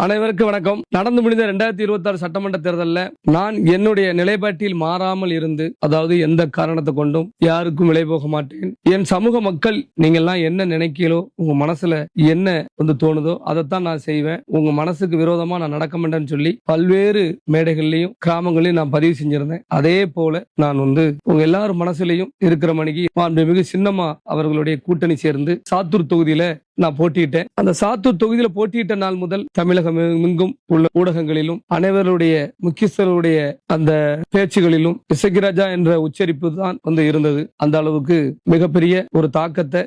அனைவருக்கும் வணக்கம். நடந்து முடிந்த 2026 சட்டமன்ற தேர்தலில் நான் என்னுடைய நிலைப்பாட்டில் மாறாமல் இருந்து, அதாவது எந்த காரணத்தை கொண்டும் யாருக்கும் விலை போக மாட்டேன். என் சமூக மக்கள் நீங்கள்லாம் என்ன நினைக்கிறோ, உங்க மனசுல என்ன தோணுதோ அதைத்தான் நான் செய்வேன். உங்க மனசுக்கு விரோதமா நான் நடக்க மாட்டேன்னு சொல்லி பல்வேறு மேடைகள்லையும் கிராமங்களையும் நான் பதிவு செஞ்சிருந்தேன். அதே போல நான் உங்க எல்லாரும் மனசுலையும் இருக்கிற மணிக்கு மாண்புமிகு சின்னம்மா அவர்களுடைய கூட்டணி சேர்ந்து சாத்தூர் தொகுதியில நான் போட்டியிட்டேன். அந்த சாத்தூர் தொகுதியில போட்டியிட்ட நாள் முதல் தமிழகம் எங்கும் உள்ள ஊடகங்களிலும் அனைவருடைய முக்கியஸ்தர்களுடைய அந்த பேச்சுகளிலும் இசக்கிராஜா என்ற உச்சரிப்பு தான் இருந்தது. அந்த அளவுக்கு மிகப்பெரிய ஒரு தாக்கத்தை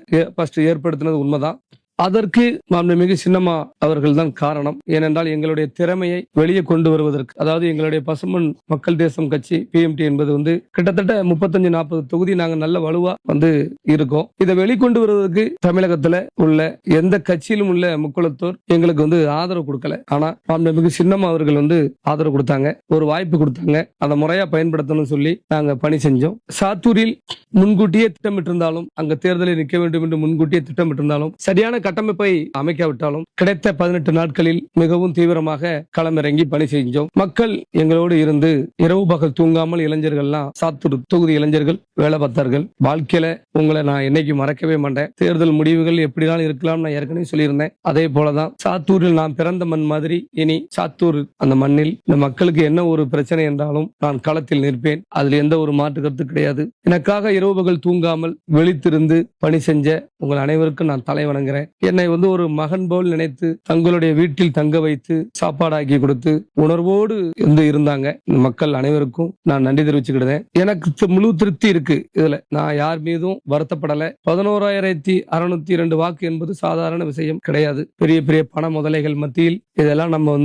ஏற்படுத்தினது உண்மைதான். அதற்கு மாண்புமிகு சின்னம்மா அவர்கள் தான் காரணம். ஏனென்றால் எங்களுடைய திறமையை வெளியே கொண்டு வருவதற்கு, அதாவது எங்களுடைய பசுமன் மக்கள் தேசம் கட்சி PMT என்பது கிட்டத்தட்ட 35-40 தொகுதி நாங்க நல்ல வலுவா இருக்கோம். இதை வெளிக்கொண்டு வருவதற்கு தமிழகத்துல உள்ள எந்த கட்சியிலும் உள்ள முக்குளத்தோர் எங்களுக்கு ஆதரவு கொடுக்கல. ஆனா மாண்புமிகு சின்னம்மா அவர்கள் ஆதரவு கொடுத்தாங்க, ஒரு வாய்ப்பு கொடுத்தாங்க. அதை முறையா பயன்படுத்தணும்னு சொல்லி நாங்க பணி செஞ்சோம். சாத்தூரில் முன்கூட்டியே திட்டமிட்டிருந்தாலும், அங்க தேர்தலில் நிற்க வேண்டும் என்று முன்கூட்டியே திட்டமிட்டிருந்தாலும், சரியான கட்டமைப்பை அமைக்காவிட்டாலும் கிடைத்த 18 நாட்களில் மிகவும் தீவிரமாக களமிறங்கி பணி செஞ்சோம். மக்கள் எங்களோடு இருந்து இரவு பகல் தூங்காமல் இளைஞர்கள்லாம், சாத்தூர் தொகுதி இளைஞர்கள் வேலை பார்த்தார்கள். வாழ்க்கையில உங்களை நான் என்னைக்கு மறக்கவே மாட்டேன். தேர்தல் முடிவுகள் எப்படிதான் இருக்கலாம் நான் ஏற்கனவே சொல்லியிருந்தேன். அதே போலதான் சாத்தூரில் நான் பிறந்த மண் மாதிரி இனி சாத்தூர் அந்த மண்ணில் இந்த மக்களுக்கு என்ன ஒரு பிரச்சனை என்றாலும் நான் களத்தில் நிற்பேன். அதில் எந்த ஒரு மாற்று கருத்து கிடையாது. எனக்காக இரவு பகல் தூங்காமல் விழித்திருந்து பணி செஞ்ச உங்கள் அனைவருக்கும் நான் தலை வணங்குறேன். என்னை ஒரு மகன் போல் நினைத்து தங்களுடைய வீட்டில் தங்க வைத்து சாப்பாடாக்கி கொடுத்து உணர்வோடு இருந்தாங்க. மக்கள் அனைவருக்கும் நான் நன்றி தெரிவிச்சுக்கிட்டேன். எனக்கு முழு திருப்தி இருக்கு. இதுல நான் யார் மீதும் வருத்தப்படல. 11,602 வாக்கு என்பது சாதாரண விஷயம் கிடையாது. பெரிய பெரிய பண முதலைகள் மத்தியில் இதெல்லாம் நம்ம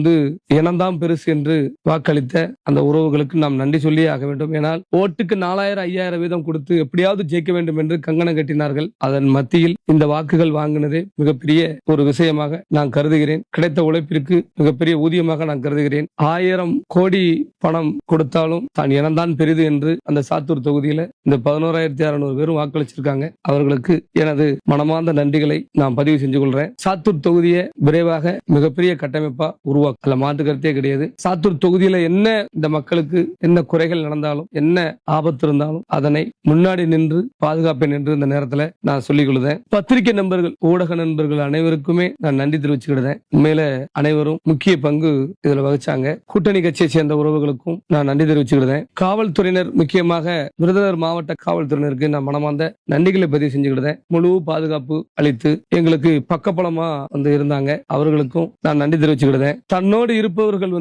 இனம்தான் பெருசு என்று வாக்களித்த அந்த உறவுகளுக்கு நாம் நன்றி சொல்லியே ஆக வேண்டும். ஏனால் ஓட்டுக்கு 4,000-5,000 வீதம் கொடுத்து எப்படியாவது ஜெயிக்க வேண்டும் என்று கங்கணம் கட்டினார்கள். அதன் மத்தியில் இந்த வாக்குகள் வாங்கினதே மிகப்பெரிய ஒரு விஷயமாக நான் கருதுகிறேன். கிடைத்த உழைப்பிற்கு மிகப்பெரிய ஊதியமாக நான் கருதுகிறேன். 1000 கோடி பணம் கொடுத்தாலும் தான் இனம்தான் பெரிது என்று அந்த சாத்தூர் தொகுதியில இந்த 11,600 பேரும் வாக்களிச்சிருக்காங்க. அவர்களுக்கு எனது மனமார்ந்த நன்றிகளை நான் பதிவு செஞ்சு கொள்றேன். சாத்தூர் தொகுதியை விரைவாக மிகப்பெரிய கட்டமைப்பா உருவாக்க மாற்று கருத்தே கிடையாது. சாத்தூர் தொகுதியில என்ன இந்த மக்களுக்கு என்ன குறைகள் நடந்தாலும், என்ன ஆபத்து இருந்தாலும் அதனை முன்னாடி நின்று பாதுகாப்பேன் என்று இந்த நேரத்துல நான் சொல்லிக் கொள்ளுதேன். பத்திரிகை நண்பர்கள், ஊடக நண்பர்கள் அனைவருக்குமே நான் நன்றி தெரிவிச்சுக்கிட்டேன். உண்மையில அனைவரும் முக்கிய பங்கு இதுல வகிச்சாங்க. கூட்டணி கட்சியை சேர்ந்த உறவுகளுக்கும் நான் நன்றி தெரிவிச்சுக்கிட்டேன். காவல்துறையினர், முக்கியமாக விருதுநகர் மாவட்ட காவல்துறையினருக்கு நான் மனமார்ந்த நன்றிகளை பதிவு செஞ்சுக்கிட்டேன். முழு பாதுகாப்பு அளித்து எங்களுக்கு பக்கபலமா இருந்தாங்க. அவர்களுக்கும் நான் நன்றி தெரிவிச்சுக்கிட்டேன். தன்னோடு இருப்பவர்கள்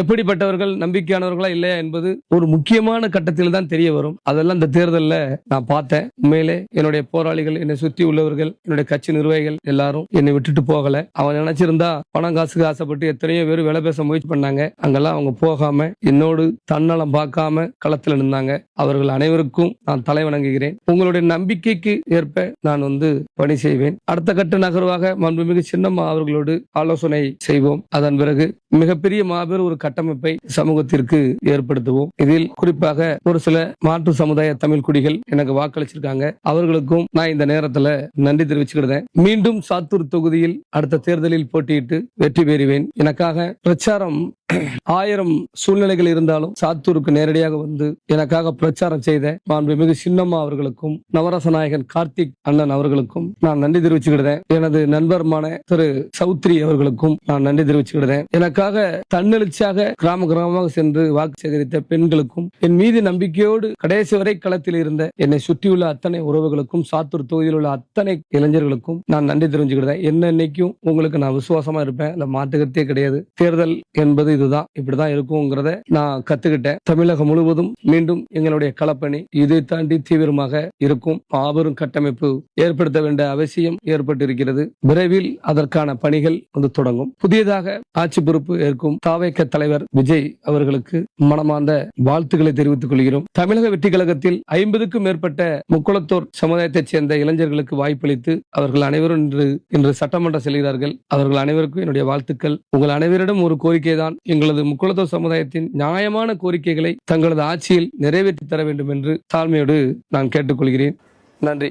எப்படிப்பட்டவர்கள், நம்பிக்கையானவர்களா இல்லையா என்பது ஒரு முக்கியமான கட்டத்தில் தான் தெரிய வரும். அதெல்லாம் இந்த தேர்தலில் நான் பார்த்தேன். உண்மையிலே என்னுடைய போராளிகள், என்னை சுற்றி உள்ளவர்கள், என்னுடைய கட்சி நிர்வாகிகள் எல்லாரும் என்னை விட்டுட்டு போகல. அவன் நினைச்சிருந்தா பணம் காசுக்கு ஆசைப்பட்டு எத்தனையோ பேர் வேலை பேச முயற்சி பண்ணாங்க. அங்கெல்லாம் அவங்க போகாம என்னோடு தன்னலம் பார்க்காம களத்தில் நின்றாங்க. அவர்கள் அனைவருக்கும் நான் தலை வணங்குகிறேன். உங்களுடைய நம்பிக்கைக்கு ஏற்ப நான் பணி செய்வேன். அடுத்த கட்ட நகர்வாக மாண்புமிகு சின்னம்மா அவர்களோடு ஆலோசனை செய்வோம். அதன் பிறகு மிகப்பெரிய மாபெரும் ஒரு கட்டமைப்பை சமூகத்திற்கு ஏற்படுத்துவோம். இதில் குறிப்பாக ஒரு சில மாற்று சமுதாய தமிழ் குடிகள் எனக்கு வாக்களிச்சிருக்காங்க. அவர்களுக்கும் நான் இந்த நேரத்துல நன்றி தெரிவிச்சுக்கிறேன். மீண்டும் சாத்தூர் தொகுதியில் அடுத்த தேர்தலில் போட்டியிட்டு வெற்றி பெறுவேன். எனக்காக பிரச்சாரம் 1000 சூழ்நிலைகள் இருந்தாலும் சாத்தூருக்கு நேரடியாக எனக்காக பிரச்சாரம் செய்த மாண்புமிகு சின்னம்மா அவர்களுக்கும் நவரச நாயகன் கார்த்திக் அண்ணன் அவர்களுக்கும் நான் நன்றி தெரிவிச்சுக்கிறேன். எனது நண்பர்மான திரு சௌத்ரி அவர்களுக்கும் நான் நன்றி தெரிவிச்சுக்கிறேன். எனக்காக தன்னெழுச்சியாக கிராம கிராமமாக சென்று வாக்கு சேகரித்த பெண்களுக்கும், என் மீது நம்பிக்கையோடு கடைசி வரை களத்தில் இருந்த என்னை சுற்றியுள்ள அத்தனை உறவுகளுக்கும், சாத்தூர் தொகுதியில் உள்ள அத்தனை இளைஞர்களுக்கும் நான் நன்றி தெரிவிச்சுக்கிறேன். என்னைக்கும் உங்களுக்கு நான் விசுவாசமா இருப்பேன். இல்ல மாற்றுக்கத்தே கிடையாது. தேர்தல் என்பது இதுதான், இப்படிதான் இருக்குங்கிறத நான் கத்துக்கிட்டேன். தமிழகம் முழுவதும் மீண்டும் எங்களுடைய களப்பணி இதை தாண்டி தீவிரமாக இருக்கும். மாபெரும் கட்டமைப்பு ஏற்படுத்த வேண்டிய அவசியம் ஏற்பட்டிருக்கிறது. விரைவில் அதற்கான பணிகள் தொடங்கும். புதியதாக ஆட்சி பொறுப்பு ஏற்கும் தாவேக தலைவர் விஜய் அவர்களுக்கு மனமார்ந்த வாழ்த்துக்களை தெரிவித்துக் கொள்கிறோம். தமிழக வெற்றி கழகத்தில் 50க்கும் மேற்பட்ட முக்குளத்தோர் சமுதாயத்தைச் சேர்ந்த இளைஞர்களுக்கு வாய்ப்பளித்து அவர்கள் அனைவரும் இன்று சட்டமன்றம் செல்கிறார்கள். அவர்கள் அனைவருக்கும் என்னுடைய வாழ்த்துக்கள். உங்கள் அனைவரிடம் ஒரு கோரிக்கை தான். எங்களது முக்குளத்தோர் சமுதாயத்தின் நியாயமான கோரிக்கைகளை தங்களது ஆட்சியில் நிறைவேற்றி தர வேண்டும் என்று தாழ்மையோடு நான் கேட்டுக்கொள்கிறேன். நன்றி.